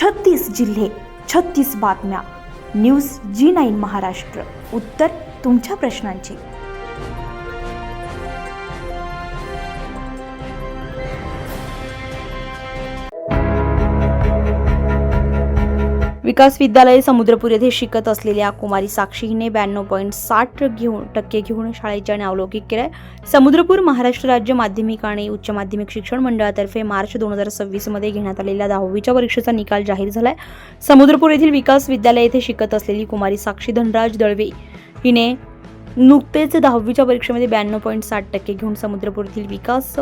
36 जिल्हे, 36 बातम्या. News G9 Maharashtra. उत्तर तुमच्या प्रश्नांची. विकास विद्यालय समुद्रपूर येथे शिकत असलेल्या कुमारी साक्षी हिने 92.60% घेऊन शाळेचे नावलौकिक केले. समुद्रपूर महाराष्ट्र राज्य माध्यमिक आणि उच्च माध्यमिक शिक्षण मंडळातर्फे मार्च 2026 मध्ये घेण्यात आलेल्या 10वीच्या परीक्षेचा निकाल जाहीर झालाय. समुद्रपूर येथील विकास विद्यालय येथे शिकत असलेली कुमारी साक्षी धनराज दळवे हिने नुकतेच 10वीच्या परीक्षेमध्ये 92.60% घेऊन समुद्रपूर येथील विकास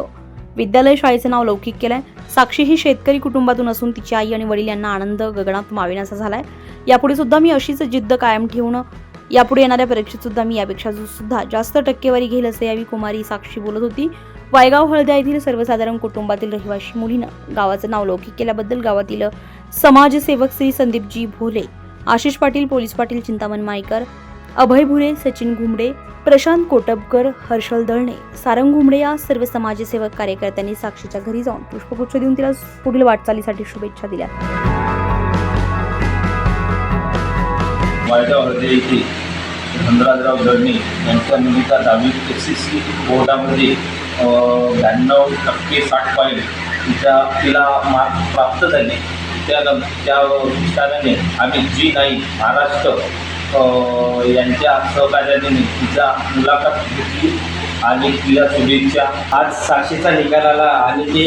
विद्यालय शाळेचे नाव लौकिक केलंय. साक्षी ही शेतकरी कुटुंबातून असून तिची आई आणि वडील यांना आनंद गगनात मावेनासा झालाय. यापुढे सुद्धा मी अशीच जिद्द कायम ठेवून यापुढे येणाऱ्या परीक्षेत सुद्धा मी यापेक्षा सुद्धा जास्त टक्केवारी घेईल असे यावेळी कुमारी साक्षी बोलत होती. वायगाव हळद्या येथील सर्वसाधारण कुटुंबातील रहिवाशी मुलीनं गावाचं नाव लौकिक केल्याबद्दल गावातील समाजसेवक श्री संदीपजी भोले, आशिष पाटील, पोलीस पाटील, चिंतामण मायकर, अभय भुरे, सचिन घुमडे, प्रशांत कोटबकर, हर्षल दळणे, सारंग घुमडे या सर्व समाजसेवक कार्यकर्त्यांनी साक्षीच्या घरी जाऊन पुष्पगुच्छ देऊन तिला पुढील वाटचालीसाठी शुभेच्छा दिल्या. वायगाव हळदे येथे धनराजराव दळणे यांच्या मुलीचा 10वी SSC बोर्डामध्ये 92.60% तिला मार्क प्राप्त झाले. त्या कारणाने आम्ही G9 महाराष्ट्र यांच्या सहकार्याने तिचा मुलाखत घेतली आणि तिला शुभेच्छा. आज साक्षीचा निकाल आला आणि ते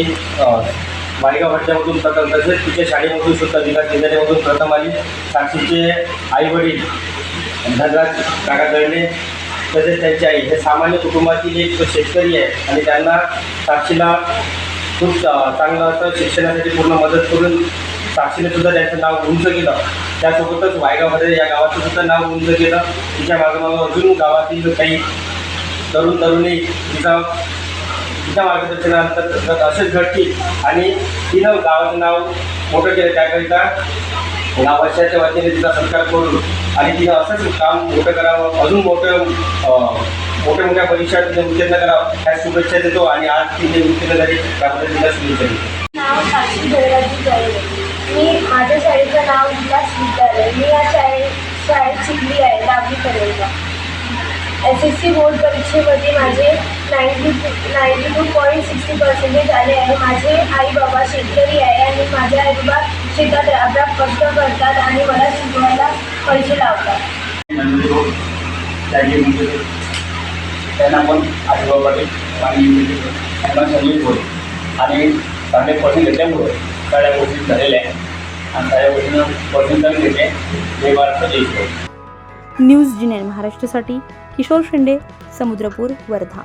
वायगाव हट्ट्यामधून प्रथम, तसेच तिच्या शाळेमधून सुद्धा विकास विद्यालयामधून प्रथम आली. साक्षीचे आईवडील धनराज काका दळणे तसेच त्यांची आई हे सामान्य कुटुंबातील एक शेतकरी आहे आणि त्यांना साक्षीला खूप चांगलं असं शिक्षणासाठी पूर्ण मदत करून साक्षीने सुद्धा त्यांचं नाव उंच केलं. त्यासोबतच वायगावमध्ये या गावाचं सुद्धा नाव उंच केलं. तिच्या मागोमागं अजून गावातील काही तरुण तरुणी तिच्या मार्गदर्शनानंतर असेच घडतील आणि तिनं गावाचं नाव मोठं केलं. त्याकरिता गावाच्या वतीने तिचा सत्कार करून आणि तिनं असंच काम मोठं करावं, अजून मोठ्या परीक्षा तिने उत्तीर्ण करावं ह्या शुभेच्छा देतो. आणि आज तिने उत्तीर्ण झाली त्याबद्दल तिला शुभेच्छा देतो. नाव साक्षी धनराज दळवे. मी माझ्या शाळेचं नाव विकास विद्यालय. मी या शाळेत शिकली आहे 10वीपर्यंत. SSC बोर्ड परीक्षेमध्ये माझे 92.60% आले आहे. माझे आई बाबा शेतकरी आहे आणि माझे आई बाबा शेतात अभ्यास कष्ट करतात आणि मला शिकवायला पैसे लावतात. त्यांना पण आईबाबाने त्यांना सर्विस होईल आणि चांगले पर्सेंट घेतल्यामुळे सगळ्या गोष्टी झालेल्या आहेत आणि सगळ्या गोष्टींना पर्सेंट चांगले घेतले हे भारत देश. न्यूज G9 महाराष्ट्रासाठी किशोर शेंडे, समुद्रपूर, वर्धा.